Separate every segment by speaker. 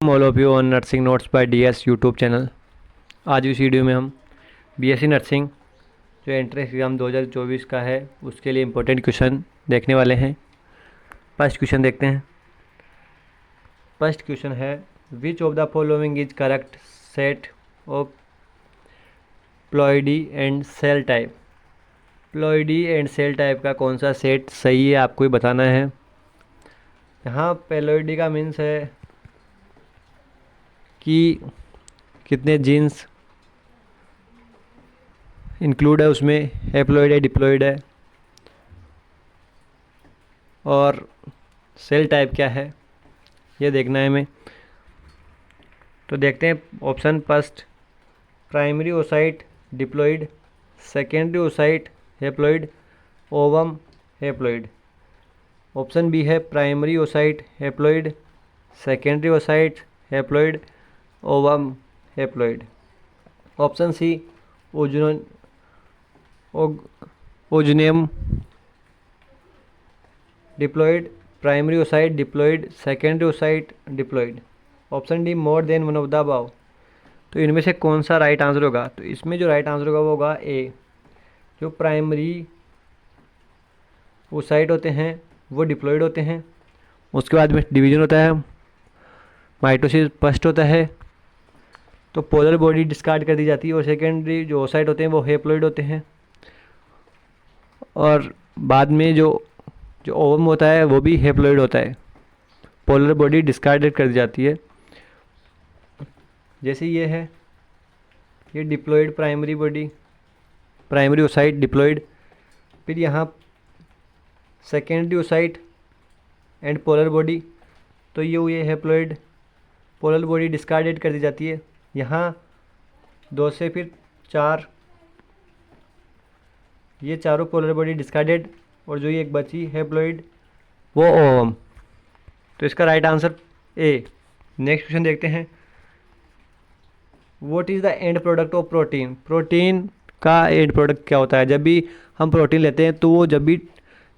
Speaker 1: All of you on nursing notes by DS YouTube channel. आज इस video में हम बीएससी नर्सिंग जो एंट्रेंस एग्ज़ाम 2024 का है उसके लिए इम्पोर्टेंट क्वेश्चन देखने वाले हैं। फर्स्ट क्वेश्चन देखते हैं। फर्स्ट क्वेश्चन है which of the following is correct set of ploidy and cell type. Ploidy and cell type का कौन सा सेट सही है आपको ही बताना है। यहाँ प्लॉइडी का मीन्स है कि कितने जीन्स इंक्लूड है उसमें, हैप्लॉइड है डिप्लॉइड है, और सेल टाइप क्या है ये देखना है हमें। तो देखते हैं option first primary oocyte diploid, secondary oocyte haploid, ovum haploid. Option B है primary oocyte haploid, secondary oocyte haploid, ovum haploid. Option C oogonium diploid, primary oocyte diploid, secondary oocyte diploid. Option D more than one of the above. तो इनमें से कौन सा right answer होगा? तो इसमें जो राइट आंसर होगा वो होगा ए। जो प्राइमरी ओसाइट होते हैं वो डिप्लॉइड होते हैं, उसके बाद में डिवीजन होता है, माइटोसिस फर्स्ट होता है तो पोलर बॉडी डिस्कार्ड कर दी जाती है, और सेकेंडरी जो ओसाइट होते हैं वो हैप्लॉइड होते हैं, और बाद में जो ओवम होता है वो भी हैप्लॉइड होता है। पोलर बॉडी डिस्कार्डेड कर दी जाती है। जैसे ये है, ये diploid primary body, primary oocyte diploid, फिर यहाँ secondary oocyte and polar body, तो ये हुए हैप्लॉइड, पोलर बॉडी डिस्कार्डेड कर दी जाती है। यहाँ 2 से फिर 4, ये चारों पोलर बॉडी डिस्कार्डेड, और जो ये एक बची हैप्लॉइड वो ओवम। तो इसका right answer A. Next question देखते हैं। What is the end product of protein. Protein का एंड प्रोडक्ट क्या होता है? जब भी हम प्रोटीन लेते हैं तो वो जब भी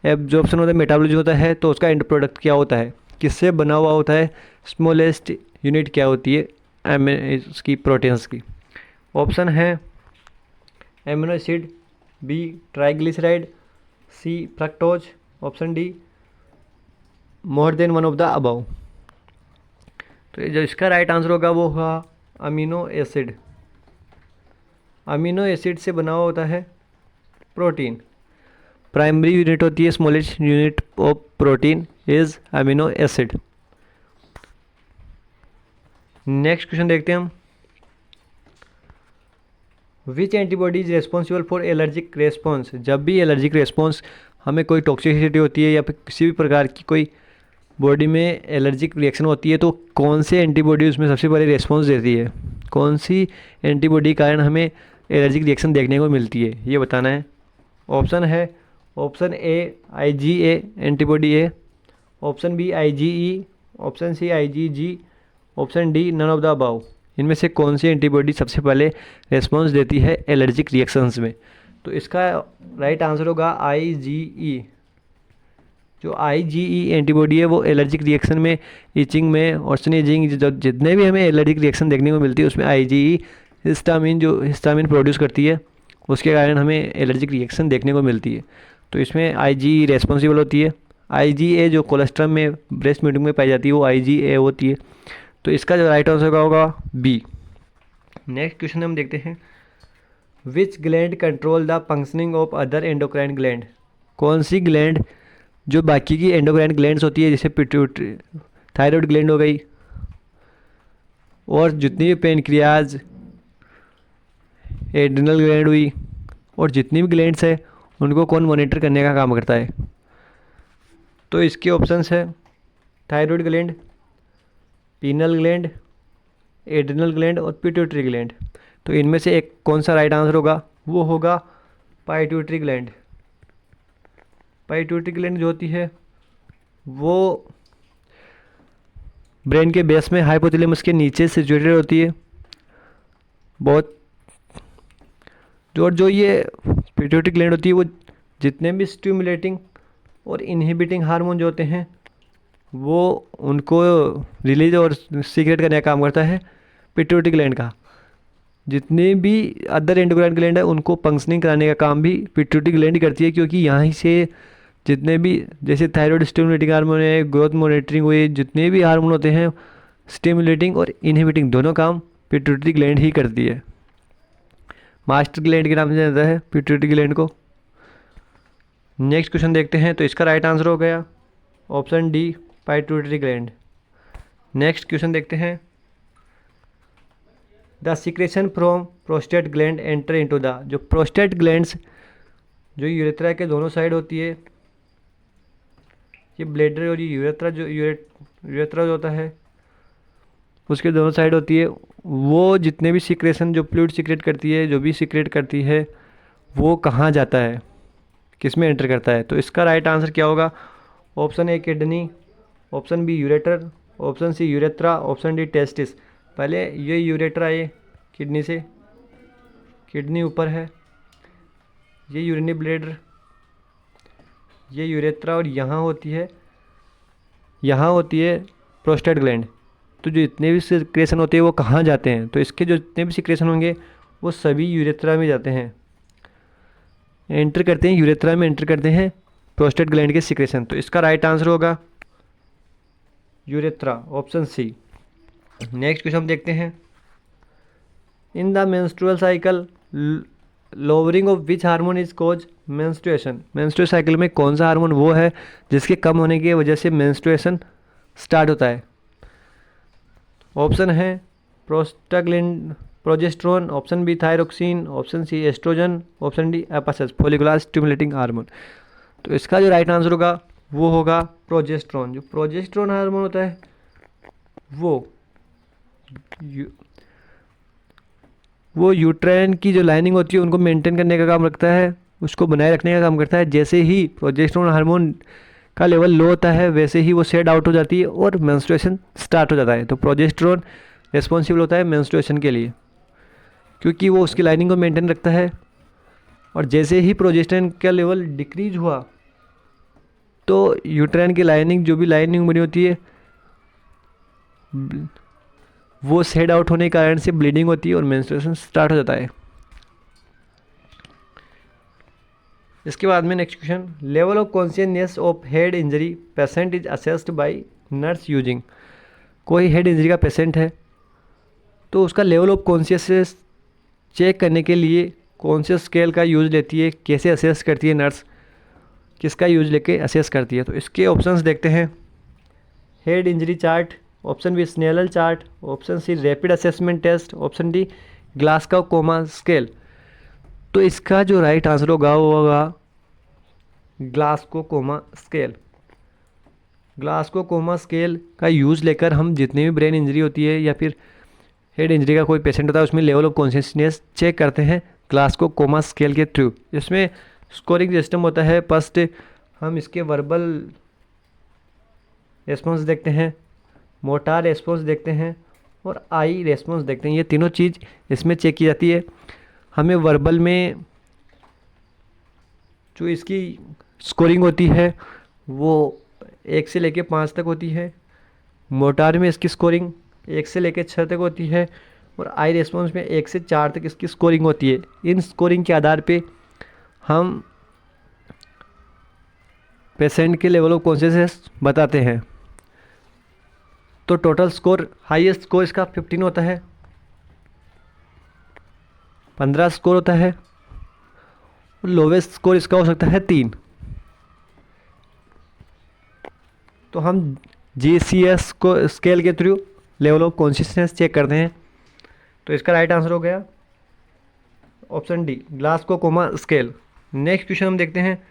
Speaker 1: एब्जॉर्प्शन होता है, मेटाबॉलिज्म होता है, तो उसका एंड प्रोडक्ट क्या होता है, किससे बना हुआ होता है, स्मॉलेस्ट यूनिट क्या होती है इसकी प्रोटीन्स की। ऑप्शन है amino acid, B triglyceride, C fructose, option D more than one of the above. तो जो इसका राइट आंसर होगा वो होगा अमीनो एसिड। अमीनो एसिड से बना हुआ होता है प्रोटीन। प्राइमरी यूनिट होती है, smallest unit of protein is amino acid. Next question देखते हैं हम। Which antibody is responsible for allergic response. जब भी एलर्जिक रेस्पॉन्स, हमें कोई टॉक्सिसिटी होती है या फिर किसी भी प्रकार की कोई बॉडी में एलर्जिक रिएक्शन होती है, तो कौन सी एंटीबॉडी उसमें सबसे पहले रेस्पॉन्स देती है, कौन सी एंटीबॉडी कारण हमें एलर्जिक रिएक्शन देखने को मिलती है ये बताना है। ऑप्शन है option A IgA antibody A, option B IgE, option C IgG, option D none of the above. इनमें से कौन सी एंटीबॉडी सबसे पहले रेस्पॉन्स देती है एलर्जिक रिएक्शंस में? तो इसका राइट आंसर होगा IgE। जो IgE एंटीबॉडी है वो एलर्जिक रिएक्शन में, इचिंग में और स्नीजिंग, जितने भी हमें एलर्जिक रिएक्शन देखने को मिलती है उसमें IgE हिस्टामिन, जो हिस्टामिन प्रोड्यूस करती है, उसके कारण हमें एलर्जिक रिएक्शन देखने को मिलती है। तो इसमें IgE रेस्पॉन्सिबल होती है। IgA जो कोलेस्ट्रम में, ब्रेस्ट मीटिंग में पाई जाती है वो IgA होती है। तो इसका जो राइट आंसर होगा बी। नेक्स्ट क्वेश्चन हम देखते हैं। विच gland control the functioning of other endocrine gland. कौन सी ग्लैंड जो बाकी की एंडोक्राइन ग्लैंड्स होती है, जैसे पिट्यूटरी, थायराइड ग्लैंड हो गई, और जितनी भी पेनक्रियाज, एड्रिनल ग्लैंड हुई, और जितनी भी ग्लैंड्स है उनको कौन मॉनिटर करने का काम करता है? तो इसके ऑप्शंस है thyroid gland, penal gland, adrenal gland और पिट्यूटरी ग्लैंड। तो इनमें से एक कौन सा राइट आंसर होगा? वो होगा पाइट्यूटरी ग्लैंड। पाइट्यूटरी ग्लैंड जो होती है वो ब्रेन के बेस में हाइपोथैलेमस के नीचे सिचुएटेड होती है बहुत। जो ये पिट्यूटरी ग्लैंड होती है वो जितने भी स्टिमुलेटिंग और इनहिबिटिंग हार्मोन जो होते हैं वो उनको रिलीज और सीक्रेट करने का काम करता है पिट्यूटरी ग्लैंड का। जितने भी अदर एंडोक्राइन ग्लैंड है उनको फंक्शनिंग कराने का काम भी पिट्यूटरी ग्लैंड करती है, क्योंकि यहाँ से जितने भी जैसे थायराइड स्टिमुलेटिंग हार्मोन है, ग्रोथ मॉनिटरिंग हुई, जितने भी हार्मोन होते हैं स्टिमुलेटिंग और इनहिबिटिंग दोनों काम पिट्यूटरी ग्लैंड ही करती है। मास्टर ग्लैंड के नाम से जाता है पिट्यूटरी ग्लैंड को। नेक्स्ट क्वेश्चन देखते हैं, तो इसका राइट आंसर हो गया option D pituitary gland. Next question देखते हैं, the secretion from prostate gland enter into the, जो प्रोस्टेट ग्लैंड्स जो यूरेथ्रा के दोनों साइड होती है, ये ब्लैडर और ये यूरेथ्रा जो यूरेथ्रा जो होता है उसके दोनों साइड होती है, वो जितने भी सीक्रेशन जो फ्लूइड सीक्रेट करती है, जो भी सीक्रेट करती है, वो कहाँ जाता है, किस में एंटर करता है। तो इसका राइट आंसर क्या होगा, option A kidney, option B ureter, option C urethra, option D testis. पहले ये यूरेट्रा है, किडनी से किडनी ऊपर है, ये यूरिनरी ब्लैडर, ये यूरेथ्रा और यहाँ होती है प्रोस्टेट ग्लैंड। तो जो जितने भी सिक्रेशन होते हैं वो कहाँ जाते हैं, तो इसके जो जितने भी सिक्रेशन होंगे वो सभी यूरेथ्रा में जाते हैं, एंटर करते हैं यूरेथ्रा में, एंटर करते हैं प्रोस्टेट ग्लैंड के सिक्रेशन। तो इसका राइट आंसर होगा urethra, option C. Next question हम देखते हैं, in the menstrual cycle lowering of which hormone is cause menstruation. Menstrual cycle में कौन सा हार्मोन वो है जिसके कम होने की वजह से मेंस्ट्रुएशन स्टार्ट होता है। ऑप्शन है progesterone, option B thyroxine, option C oestrogen, option D FSH follicular stimulating hormone. तो इसका जो राइट आंसर होगा वो होगा प्रोजेस्टेरोन। जो प्रोजेस्टेरोन हार्मोन होता है वो यूट्राइन की जो लाइनिंग होती है उनको मेंटेन करने का काम रखता है, उसको बनाए रखने का काम करता है। जैसे ही प्रोजेस्टेरोन हार्मोन का लेवल लो होता है वैसे ही वो शेड आउट हो जाती है और मेंस्ट्रुएशन स्टार्ट हो जाता है। तो प्रोजेस्टेरोन रिस्पॉन्सिबल होता है मेंस्ट्रुएशन के लिए, क्योंकि वो उसकी लाइनिंग को मेंटेन रखता है। और जैसे ही प्रोजेस्टेरोन का लेवल डिक्रीज हुआ तो यूट्राइन की लाइनिंग, जो भी लाइनिंग बनी होती है, वो शेड आउट होने के कारण से ब्लीडिंग होती है और मेंस्ट्रुएशन स्टार्ट हो जाता है। इसके बाद में next question, level of consciousness of head injury patient is assessed by nurse using. कोई हेड इंजरी का पेशेंट है तो उसका लेवल ऑफ कॉन्शियसनेस चेक करने के लिए कौन से स्केल का यूज़ लेती है, कैसे असेस करती है नर्स, किसका यूज़ लेके असेस करती है। तो इसके ऑप्शंस देखते हैं, head injury chart, option B Snellen chart, option C rapid assessment test, option D Glasgow coma scale. तो इसका जो राइट आंसर होगा वो होगा Glasgow coma scale. Glasgow coma scale का यूज़ लेकर हम जितनी भी ब्रेन इंजरी होती है या फिर हेड इंजरी का कोई पेशेंट होता है उसमें लेवल ऑफ कॉन्शियसनेस चेक करते हैं ग्लासगो कोमा स्केल के थ्रू। इसमें स्कोरिंग सिस्टम होता है। फर्स्ट हम इसके वर्बल रेस्पॉन्स देखते हैं, मोटार रेस्पॉन्स देखते हैं और आई रेस्पॉन्स देखते हैं। ये तीनों चीज़ इसमें चेक की जाती है। हमें वर्बल में जो इसकी स्कोरिंग होती है वो 1 से लेकर 5 तक होती है। मोटार में इसकी स्कोरिंग 1 से लेकर 6 तक होती है और आई रेस्पॉन्स में 1 से 4 तक इसकी स्कोरिंग होती है। इन स्कोरिंग के आधार पे हम पेशेंट के लेवल ऑफ कॉन्शियसनेस बताते हैं। तो टोटल स्कोर, हाईएस्ट स्कोर इसका 15 होता है, 15 स्कोर होता है और लोवेस्ट स्कोर इसका हो सकता है 3। तो हम GCS को स्केल के through level of consciousness check करते हैं। तो इसका राइट आंसर हो गया option D Glasgow coma scale. Next question हम देखते हैं,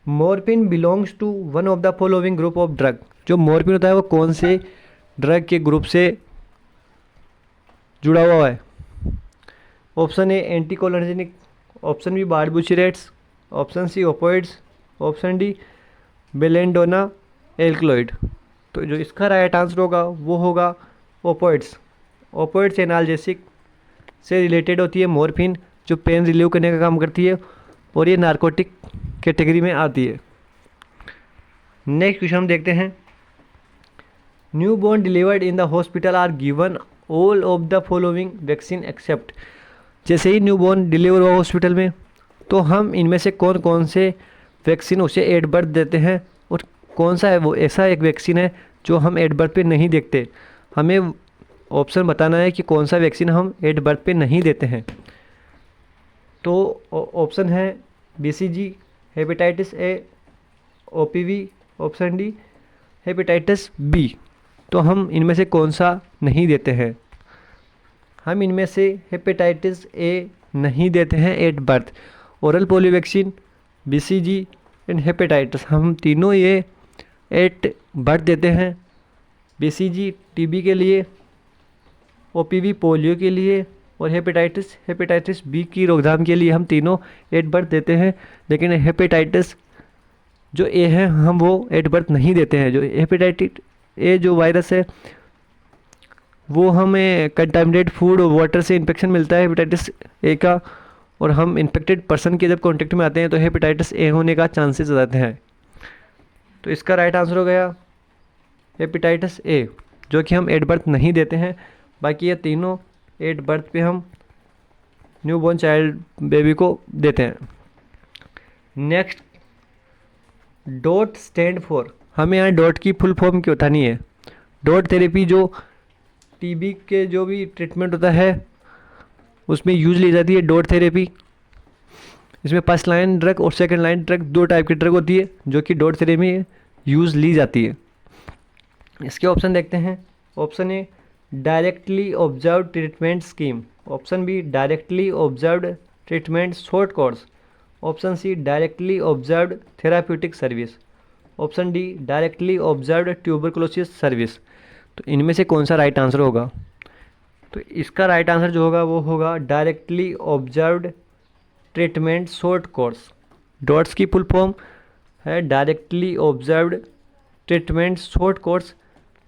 Speaker 1: morphine belongs to one of the following group of drug. जो मॉर्फिन होता है वो कौन से ड्रग के ग्रुप से जुड़ा हुआ है। Option A anticholinergic, option B barbiturates, option C opioids, option D belladonna alkaloid. तो जो इसका राइट आंसर होगा वो होगा ओपियोइड्स। ओपियोइड्स एनाल्जेसिक से रिलेटेड होती है मॉर्फिन, जो पेन रिलीव करने का काम करती है और ये नारकोटिक कैटेगरी में आती है। नेक्स्ट क्वेश्चन हम देखते हैं, newborn delivered in the hospital are given all of the following vaccine except. जैसे ही न्यू बॉर्न डिलीवर हुआ हॉस्पिटल में तो हम इनमें से कौन कौन से वैक्सीन उसे एट बर्थ देते हैं और कौन सा है वो ऐसा एक वैक्सीन है जो हम एट बर्थ पे नहीं देखते। हमें ऑप्शन बताना है कि कौन सा वैक्सीन हम एट बर्थ पे नहीं देते हैं। तो ऑप्शन है BCG, hepatitis A, OPV, option D hepatitis B। तो हम इनमें से कौन सा नहीं देते हैं? हम इनमें से हेपेटाइटिस A नहीं देते हैं at birth. Oral polio vaccine, BCG and hepatitis हम तीनों ये एट बर्थ देते हैं। BCG TB के लिए, OPV पोलियो के लिए और हेपेटाइटिस B की रोकथाम के लिए हम तीनों एट बर्थ देते हैं। लेकिन हेपेटाइटिस जो A है हम वो एट बर्थ नहीं देते हैं। जो हेपेटाइटिस A जो वायरस है वो हमें कंटामिनेटेड फूड और वाटर से इन्फेक्शन मिलता है हेपेटाइटिस A का, और हम इन्फेक्टेड पर्सन के जब कांटेक्ट में आते हैं तो हेपेटाइटिस A होने का चांसेस रहते हैं। तो इसका राइट आंसर हो गया हेपेटाइटिस A, जो कि हम एट बर्थ नहीं देते हैं। बाकी ये तीनों एट बर्थ पे हम न्यू बॉर्न चाइल्ड बेबी को देते हैं। Next, dot stand for. हमें यहाँ डॉट की फुल फॉर्म की बतानी है। डॉट थेरेपी जो TB के जो भी ट्रीटमेंट होता है उसमें यूज ली जाती है डॉट थेरेपी। इसमें फर्स्ट लाइन ड्रग और सेकंड लाइन ड्रग दो टाइप की ड्रग होती है जो कि डॉट थेरेपी में यूज़ ली जाती है। इसके ऑप्शन देखते हैं। Option A directly observe treatment scheme, option B directly observed treatment short course, option C directly observed therapeutic service, option D directly observed tuberculosis service. तो इनमें से कौन सा राइट आंसर होगा? तो इसका राइट आंसर जो होगा वो होगा directly observed treatment short course. Dots की फुल फॉर्म है directly observed treatment short course.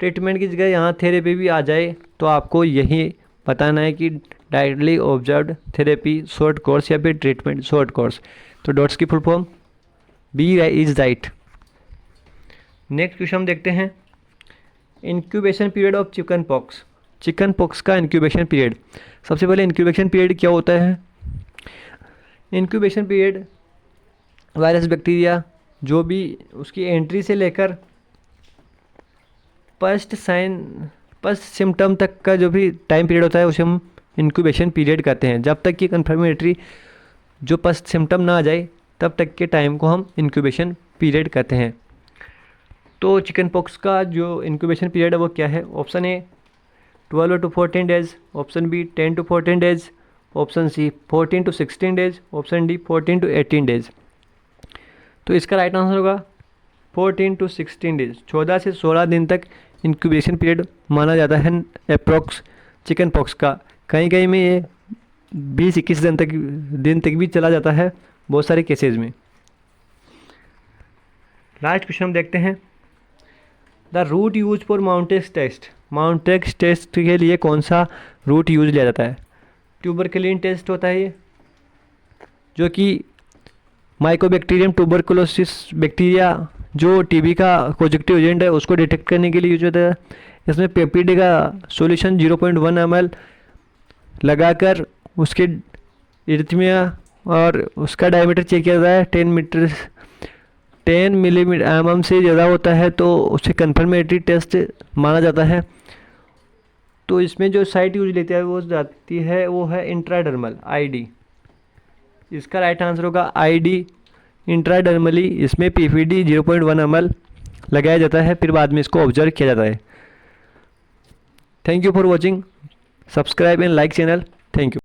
Speaker 1: Treatment की जगह यहाँ थेरेपी भी आ जाए तो आपको यही बताना है कि directly observed therapy short course या फिर ट्रीटमेंट शॉर्ट कोर्स। तो डॉट्स की full form be is right. Next question हम देखते हैं। Incubation period of chicken pox. Chicken pox का इंक्यूबेशन पीरियड। सबसे पहले इंक्यूबेशन पीरियड क्या होता है? इंक्यूबेशन पीरियड वायरस बैक्टीरिया जो भी उसकी एंट्री से लेकर फर्स्ट सिम्टम तक का जो भी टाइम पीरियड होता है उसे हम इंक्यूबेशन पीरियड कहते हैं। जब तक कि कन्फर्मेटरी जो फर्स्ट सिम्टम ना आ जाए तब तक के टाइम को हम इंक्यूबेशन पीरियड कहते हैं। तो चिकन पॉक्स का जो इंक्यूबेशन पीरियड है वो क्या है? Option A 12 to 14 days, option B 10 to 14 days, option C 14 to 16 days, option D 14 to 18 days. तो इसका राइट आंसर होगा 14 to 16 डेज। 14 से 16 दिन तक इंक्यूबेशन पीरियड माना जाता है अप्रॉक्स चिकन पॉक्स का। कहीं कहीं में ये 20-21 दिन तक भी चला जाता है बहुत सारे केसेस में। लास्ट क्वेश्चन हम देखते हैं। The root use for Mantoux test. Mantoux test के लिए कौन सा रूट यूज लिया जाता है? ट्यूबरकुलिन टेस्ट होता है ये, जो कि माइकोबैक्टीरियम ट्यूबरकुलोसिस बैक्टीरिया जो TB का पॉजिटिव एजेंट है उसको डिटेक्ट करने के लिए यूज होता है। इसमें पेप्टिड का सॉल्यूशन 0.1 ml लगाकर उसके इरिथमिया और उसका डायमीटर चेक किया जाता है। 10 मिलीमीटर से ज़्यादा होता है तो उसे कन्फर्मेटरी टेस्ट माना जाता है। तो इसमें जो साइट यूज लेती है वो जाती है वो है इंट्राडर्मल ID। इसका राइट आंसर होगा ID इंट्राडर्मली। इसमें PPD 0.1 ml लगाया जाता है, फिर बाद में इसको ऑब्जर्व किया जाता है। Thank you for watching. Subscribe and like channel. Thank you.